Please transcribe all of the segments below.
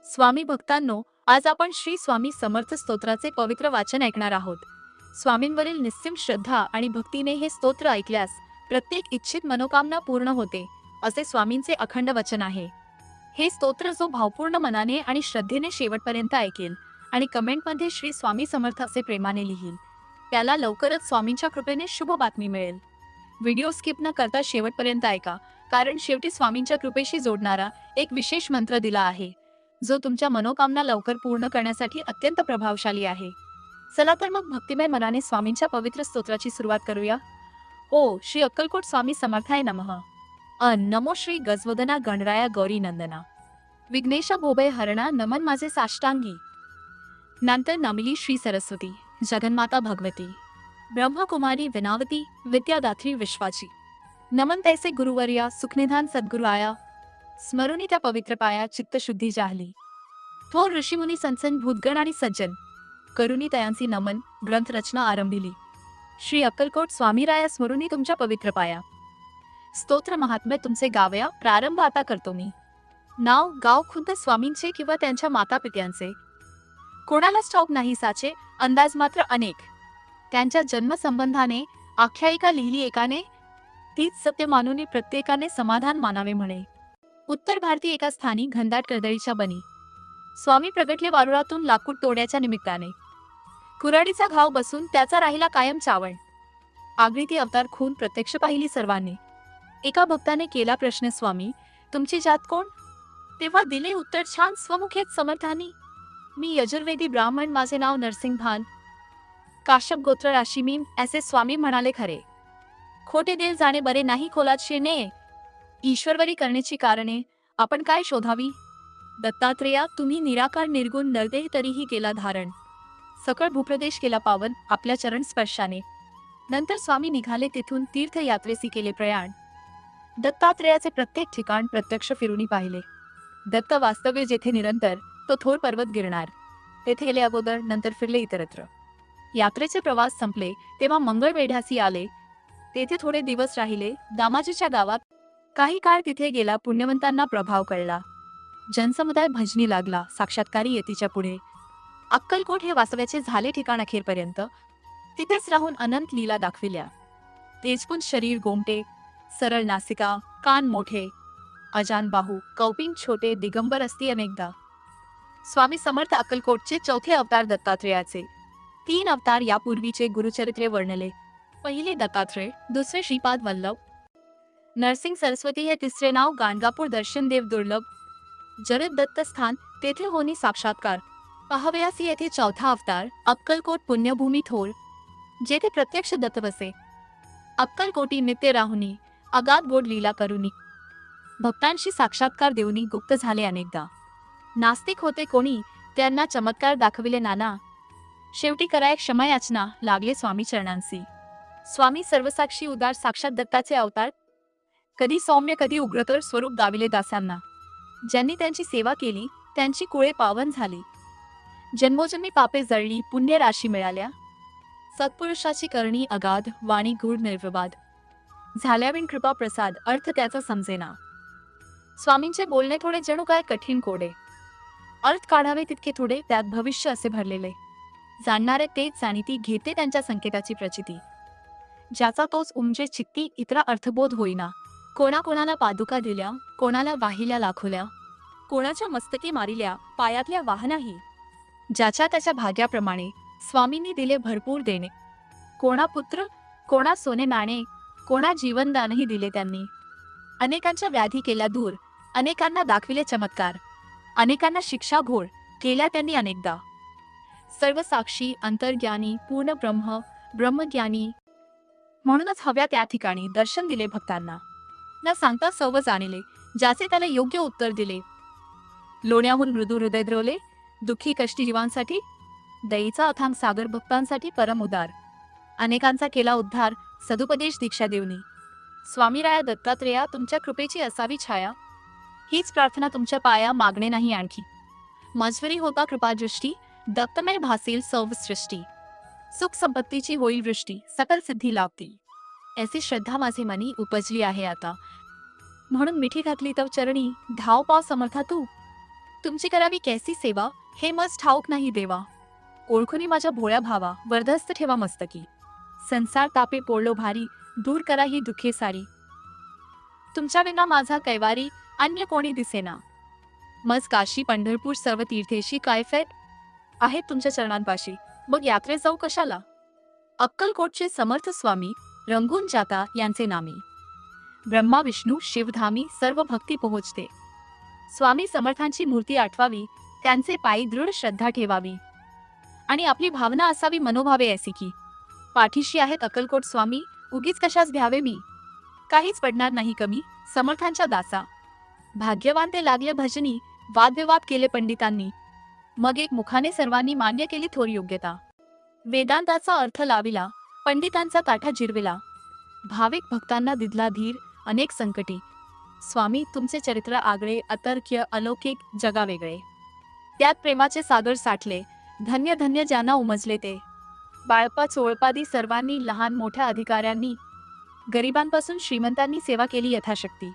स्वामी भक्तांनो, आज आपण श्री स्वामी समर्थ स्तोत्राचे पवित्र वाचन ऐकणार आहोत. स्वामींवरील निस्सीम श्रद्धा आणि भक्तीने हे स्तोत्र ऐकल्यास प्रत्येक इच्छित मनोकामना पूर्ण होते, असे स्वामींचे अखंड वचन आहे. हे स्तोत्र जो भावपूर्ण मनाने आणि श्रद्धेने शेवटपर्यंत ऐकेल आणि कमेंटमध्ये श्री स्वामी समर्थ असे प्रेमाने लिहील, त्याला लवकरच स्वामींच्या कृपेने शुभ बातमी मिळेल. व्हिडिओ स्किप न करता शेवटपर्यंत ऐका, कारण शेवटी स्वामींच्या कृपेशी जोडणारा एक विशेष मंत्र दिला आहे, जो तुमच्या मनोकामना लवकर पूर्ण करण्यासाठी अत्यंत प्रभावशाली आहे. चला तर मग भक्तिमय मनाने स्वामींच्या पवित्र स्तोत्राची सुरुवात करूया. ओ श्री अक्कलकोट स्वामी समर्थाय नमः. नमो श्री गजवदना गणराया गौरी नंदना. विघ्नेशा भोभय हरणा नमन माझे साष्टांगी. नंतर नमली श्री सरस्वती जगन्माता भगवती ब्रह्मकुमारी विनावती विद्यादात्री विश्वाची. नमन तैसे गुरुवर्या सुखनिधान सद्गुरु आया. स्मरुनी त्या पवित्र पाया चित्तशुद्धी जाहली. थोर ऋषीमुनी संसन भूतगण आणि सज्जन करुणी तयांसी नमन ग्रंथ रचना आरंभिली. श्री अक्कलकोट स्वामीराया स्मरुनी तुमच्या पवित्र पाया. स्तोत्र महात्म्य तुमचे गावया. प्रारंभ आता करतो मी. नाव गाव खुद्द स्वामींचे किंवा त्यांच्या माता पित्यांचे. कोणालाच ठाऊक नाही साचे अंदाज मात्र अनेक. त्यांच्या जन्मसंबंधाने आख्यायिका लिहिली एकाने, तीच सत्य मानून प्रत्येकाने समाधान मानावे म्हणे. उत्तर भारती एका स्थानी घनदाट कर्दळीच्या बनी स्वामी प्रगटले वारुळातून लाकूड तोड्याच्या निमित्ताने. कुऱ्हाडीचा घाव बसून त्याचा राहिला कायम चावण. आगळीती अवतार खून प्रत्यक्ष पाहिली सर्वांनी. एका भक्ताने केला प्रश्न, स्वामी तुमची जात कोण? तेव्हा दिले उत्तर छान स्वमुखेत समर्थानी, मी यजुर्वेदी ब्राह्मण, माझे नाव नरसिंग भान, काश्यप गोत्र राशी मी. असे स्वामी म्हणाले, खरे खोटे देव जाणे बरे नाही खोलात शिरणे. ईश्वरवरी करण्याची कारणे आपण काय शोधावी? दत्तात्रेया तुम्ही निराकार निर्गुण नरदेह तरीही केला धारण. सकळ भूप्रदेश केला पावन आपल्या चरण स्पर्शाने. नंतर स्वामी निघाले तेथून तीर्थयात्रेसी केले प्रयाण. दत्तात्रेयाचे प्रत्येक ठिकाण प्रत्यक्ष फिरूनी पाहिले. दत्त वास्तव्य जेथे निरंतर तो थोर पर्वत गिरणार. तेथे गेले अगोदर, नंतर फिरले इतरत्र. यात्रेचे प्रवास संपले तेव्हा मंगळवेढ्यासी आले. तेथे थोडे दिवस राहिले. दामाजीच्या गावात काही काळ तिथे गेला. पुण्यवंतांना प्रभाव कळला. जनसमुदाय भजनी लागला. साक्षात्कारी यतीच्या पुढे अक्कलकोट हे वास्तव्याचे झाले ठिकाण अखेरपर्यंत. तिथेच राहून अनंत लीला दाखविल्या. तेजपुंज शरीर गोमटे, सरळ नासिका, कान मोठे, अजान बाहू, कौपिंग छोटे, दिगंबर असती अनेकदा. स्वामी समर्थ अक्कलकोटचे चौथे अवतार दत्तात्रेयाचे. 3 अवतार यापूर्वीचे गुरुचरित्रे वर्णले. पहिले दत्तात्रेय, दुसरे श्रीपाद वल्लभ, नरसिंग सरस्वती हे तिसरे नाव. गाणगापूर दर्शन देव दुर्लभ, जरद दत्त स्थान तेथे होनी साक्षात्कार. पाहावयासी येथे चौथा अवतार अक्कलकोट पुण्यभूमी थोर, जेथे प्रत्यक्ष दत्त बसे. अक्कलकोटी नित्य राहुनी अगाध गोड लीला करुनी. भक्तांशी साक्षात्कार देऊनी गुप्त झाले अनेकदा. नास्तिक होते कोणी त्यांना चमत्कार दाखविले नाना. शेवटी कराय क्षमा याचना लागले स्वामी चरणांसी. स्वामी सर्वसाक्षी उदार साक्षात दत्ताचे अवतार. कधी सौम्य कधी उग्रतर स्वरूप दाविले दासांना. ज्यांनी त्यांची सेवा केली त्यांची कुळे पावन झाली. जन्मोजन्मी पापे जळली पुण्य राशी मिळाल्या. सत्पुरुषाची करणी अगाध वाणी गूढ निर्विवाद. झाल्याविण कृपा प्रसाद अर्थ त्याचा समजेना. स्वामींचे बोलणे थोडे जणू काय कठीण कोडे. अर्थ काढावे तितके थोडे त्यात भविष्य असे भरलेले. जाणणारे तेच जाणीती घेते त्यांच्या संकेताची प्रचिती. ज्याचा तोच उमजे चित्ती इतरा अर्थबोध होईना. कोणाकोणाला पादुका दिल्या, कोणाला वाहिल्या लाखोल्या, कोणाच्या मस्तकी मारिल्या पायातल्या वाहनाही. ज्याच्या त्याच्या भाग्याप्रमाणे स्वामींनी दिले भरपूर देणे. कोणा पुत्र, कोणा सोने नाणे, कोणा जीवनदानही दिले त्यांनी. अनेकांच्या व्याधी केल्या दूर, अनेकांना दाखविले चमत्कार, अनेकांना शिक्षा घोळ केल्या त्यांनी अनेकदा. सर्व साक्षी अंतर्ज्ञानी पूर्ण ब्रह्म ब्रह्मज्ञानी म्हणूनच हव्या त्या ठिकाणी दर्शन दिले भक्तांना. न सांगता सर्व जाणिले, ज्याचे त्याला योग्य उत्तर दिले. लोण्याहून मृदू हृदय द्रवले, दुःखी कष्टी जीवांसाठी. दयेचा अथांग सागर भक्तांसाठी परम उदार. अनेकांचा केला उद्धार सदुपदेश दीक्षा देवनी. स्वामीराया दत्तात्रेया तुमच्या कृपेची असावी छाया. हीच प्रार्थना तुमच्या पाया मागणे नाही आणखी. मजवरी होता कृपादृष्टी दत्तमय भासेल सर्व सृष्टी. सुख संपत्तीची होईल वृष्टी सकल सिद्धी लाभतील. ऐसी श्रद्धा माझे मनी उपजली आहे आता. म्हणून मिठी घातली तव चरणी धाव पाव समर्था तू. तुमची करावी कैसी सेवा, हे मज ठाऊक नाही देवा. ओळखुनी माझ्या भोळ्या भावा, वरदहस्त ठेवा मस्तकी. संसार तापे पोळलो भारी, दूर करा ही दुःखे सारी. तुमच्या विना माझा कैवारी, अन्य कोणी दिसेना. मज काशी पंढरपूर सर्व तीर्थेशी काय फैर आहे तुमच्या चरणांपाशी, मग यात्रेत जाऊ कशाला. अक्कलकोटचे समर्थ स्वामी रंगून जाता यांचे नामी. ब्रह्मा विष्णू शिवधामी सर्व भक्ती पोहोचते. स्वामी समर्थांची मूर्ती आठवावी, त्यांचे पायी दृढ श्रद्धा ठेवावी आणि आपली भावना असावी मनोभावे ऐसी की, पाठीशी आहेत अक्कलकोट स्वामी, उगीच कशास भ्यावे मी. काहीच पडणार नाही कमी, समर्थांच्या दासा. भाग्यवान ते लागले भजनी, वादविवाद केले पंडितांनी. मग एक मुखाने सर्वांनी मान्य केली थोर योग्यता. वेदांताचा अर्थ लाविला, पंडितांचा ताठा जिरविला. भाविक भक्तांना दिदला धीर, अनेक संकटी. स्वामी तुमचे चरित्र आगळे, अतर्क्य अलौकिक जगा वेगळे. त्यात प्रेमाचे सागर साठले, धन्य धन्य ज्यांना उमजले ते. बाळपा चोळपादी सर्वांनी, लहान मोठ्या अधिकाऱ्यांनी, गरिबांपासून श्रीमंतांनी सेवा केली यथाशक्ती.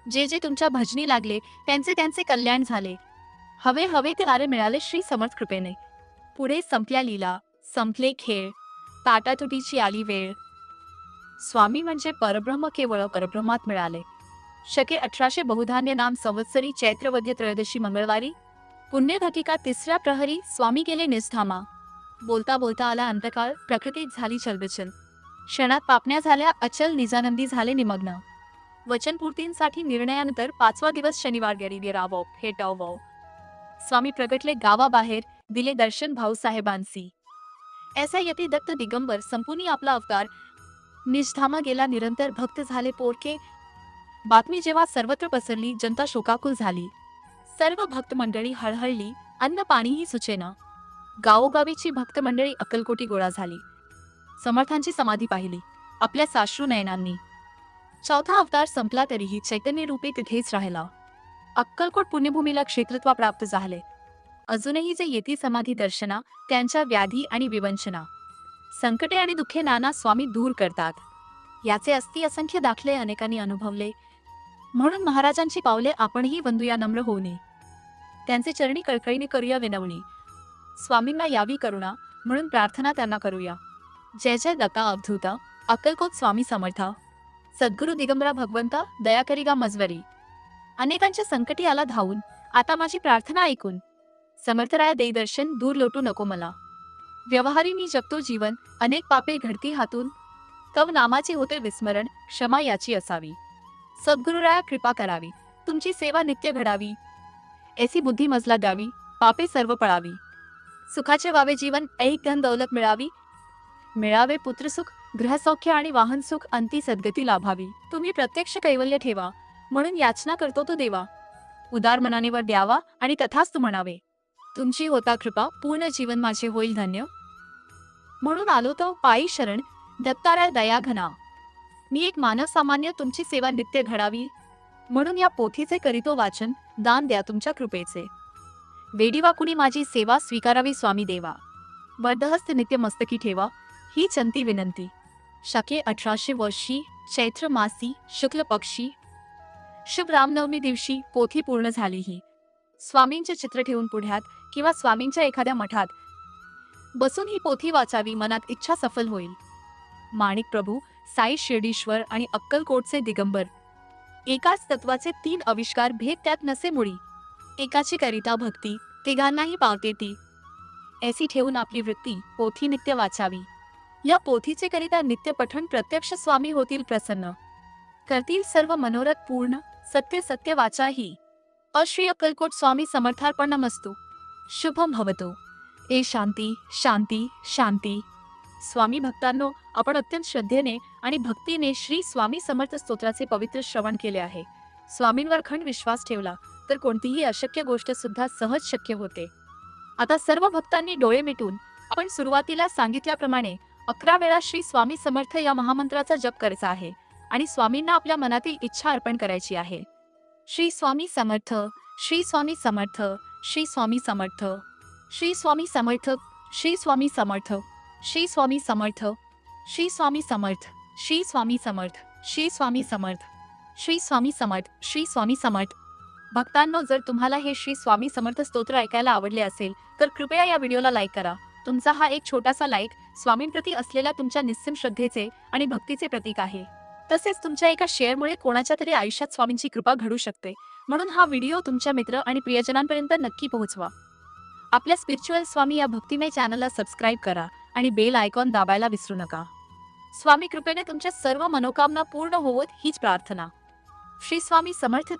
जे जे तुमच्या भजनी लागले, त्यांचे त्यांचे कल्याण झाले. हवे हवे ते आरे मिळाले श्री समर्थ कृपेने. पुढे संपल्या लीला, संपले खेळ, ताटातुटीची आली वेळ. स्वामी म्हणजे परब्रह्म, केवळ परब्रह्मात मिळाले. शके 1800 बहुधान्य नाम संवत्सरी चैत्रवद्य त्रयोदशी मंगळवारी. पुण्य घटिका तिसऱ्या प्रहरी स्वामी गेले निजधामा. बोलता बोलता आला अंतकाळ, प्रकृतीत झाली चलबिचल. क्षणात पापण्या झाल्या अचल, निजानंदी झाले निमग्न. वचनपूर्तींसाठी निर्णयानंतर 5वा दिवस शनिवार गैरी रावो हे टावो. स्वामी प्रगटले गावाबाहेर, दिले दर्शन भाऊसाहेबांसी. ऐसा यती दत्त दिगंबर संपूनी आपला अवतार. निजधामा गेला निरंतर, भक्त झाले पोरके. बातमी जेव्हा सर्वत्र पसरली, जनता शोकाकुल झाली. सर्व भक्त मंडळी हळहळली, अन्न पाणीही सुचेना. गावोगावीची भक्त मंडळी अक्कलकोटी गोळा झाली. समर्थांची समाधी पाहिली आपल्या साश्रू नयनांनी. 4था अवतार संपला तरीही चैतन्य रूपी तिथेच राहिला. अक्कलकोट पुण्यभूमीला क्षेत्रत्व प्राप्त झाले. अजूनही जे येती समाधी दर्शना, त्यांच्या व्याधी आणि विवंचना, संकटे आणि दुःखे नाना स्वामी दूर करतात. याचे अस्ति असंख्य दाखले अनेकांनी अनुभवले. म्हणून महाराजांची पावले आपणही वंदूया नम्र होऊने. त्यांचे चरणी कळकळीने करूया विनवणी. स्वामींना यावी करुणा, म्हणून प्रार्थना त्यांना करूया. जय जय दत्ता अवधूता, अक्कलकोट स्वामी समर्था. सद्गुरु दिगंबरा भगवंता, दया करीगा मजवरी. अनेकांच्या संकटी आला धावून, आता माझी प्रार्थना ऐकून. समर्थराया देई दर्शन, दूर लोटू नको मला. व्यवहारी मी जगतो जीवन, अनेक पापे घडती हातून. तव नामाचे होते विस्मरण, क्षमा याची असावी. सद्गुरुराया कृपा करावी, तुमची सेवा नित्य घडावी. ऐसी बुद्धी मजला द्यावी, पापे सर्व पळावी. सुखाचे व्हावे जीवन, ऐक धन दौलत मिळावी. मिळावे पुत्रसुख, गृहसौख्य आणि वाहन सुख, अंती सद्गती लाभावी. तुम्ही प्रत्यक्ष कैवल्य ठेवा, म्हणून याचना करतो तो देवा. उदार मनाने वर द्यावा आणि तथास्तु म्हणावे. तुमची होता कृपा, पूर्ण जीवन माझे होईल धन्य. म्हणून आलो तो पायी शरण, दत्ताराय दया घना. मी एक मानव सामान्य, तुमची सेवा नित्य घडावी. म्हणून या पोथीचे करीतो वाचन, दान द्या तुमच्या कृपेचे. वेडीवा कुणी माझी सेवा, स्वीकारावी स्वामी देवा. वरदहस्त नित्य मस्तकी ठेवा, ही चंती विनंती. शके 1800 वर्षी चैत्र मासी शुक्ल पक्षी शुभ रामनवमी दिवशी पोथी पूर्ण झाली. ही स्वामींचे चित्र ठेवून पुढ्यात किंवा स्वामींच्या एखाद्या मठात बसून ही पोथी वाचावी, मनात इच्छा सफल होईल. माणिक प्रभू, साई शिर्डीश्वर आणि अक्कलकोटचे दिगंबर, एकाच तत्वाचे 3 आविष्कार, भेद त्यात नसे मुळी. एकाची करिता भक्ती, तिघांनाही पावते ती. ऐसी ठेवून आपली वृत्ती, पोथी नित्य वाचावी. या पोथीचे करिता नित्य पठण, प्रत्यक्ष स्वामी होतील प्रसन्न. करतील सर्व मनोरथ पूर्ण, सत्य सत्य वाचाही. श्री अक्कलकोट स्वामी समर्थार्पणमस्तु. शुभम भवतो. ए शांती शांती शांती. स्वामी भक्तांनो, आपण अत्यंत श्रद्धेने आणि भक्तीने श्री स्वामी समर्थ स्तोत्राचे पवित्र श्रवण केले आहे. स्वामींवर खंड विश्वास ठेवला तर कोणतीही अशक्य गोष्ट सुद्धा सहज शक्य होते. आता सर्व भक्तांनी डोळे मिटून आपण सुरुवातीला सांगितल्याप्रमाणे 11 वेळा श्री स्वामी समर्थ या महामंत्राचा जप करायचा आहे आणि स्वामींना आपल्या मनातील इच्छा अर्पण करायची आहे. श्री स्वामी समर्थ, श्री स्वामी समर्थ, श्री स्वामी समर्थ, श्री स्वामी समर्थ, श्री स्वामी समर्थ, श्री स्वामी समर्थ, श्री स्वामी समर्थ, श्री स्वामी समर्थ, श्री स्वामी समर्थ, श्री स्वामी समर्थ, श्री स्वामी समर्थ. भक्तांनो, जर तुम्हाला हे श्री स्वामी समर्थ स्तोत्र ऐकायला आवडले असेल तर कृपया या व्हिडिओला लाईक करा. तुमचा हा एक छोटासा लाईक स्वामींप्रती असलेल्या तुमच्या निस्सीम श्रद्धेचे आणि भक्तीचे प्रतीक आहे. तसेच तुमच्या एका शेअरमुळे कोणाच्या तरी आयुष्यात स्वामींची कृपा घडू शकते. म्हणून हा व्हिडिओ तुमच्या मित्र आणि प्रियजनांपर्यंत नक्की पोहोचवा. आपल्या स्पिरिच्युअल स्वामी या भक्तिमय चॅनलला सबस्क्राईब करा आणि बेल आयकॉन दाबायला विसरू नका. स्वामी कृपेने तुमच्या सर्व मनोकामना पूर्ण होवोत हीच प्रार्थना. श्री स्वामी समर्थ.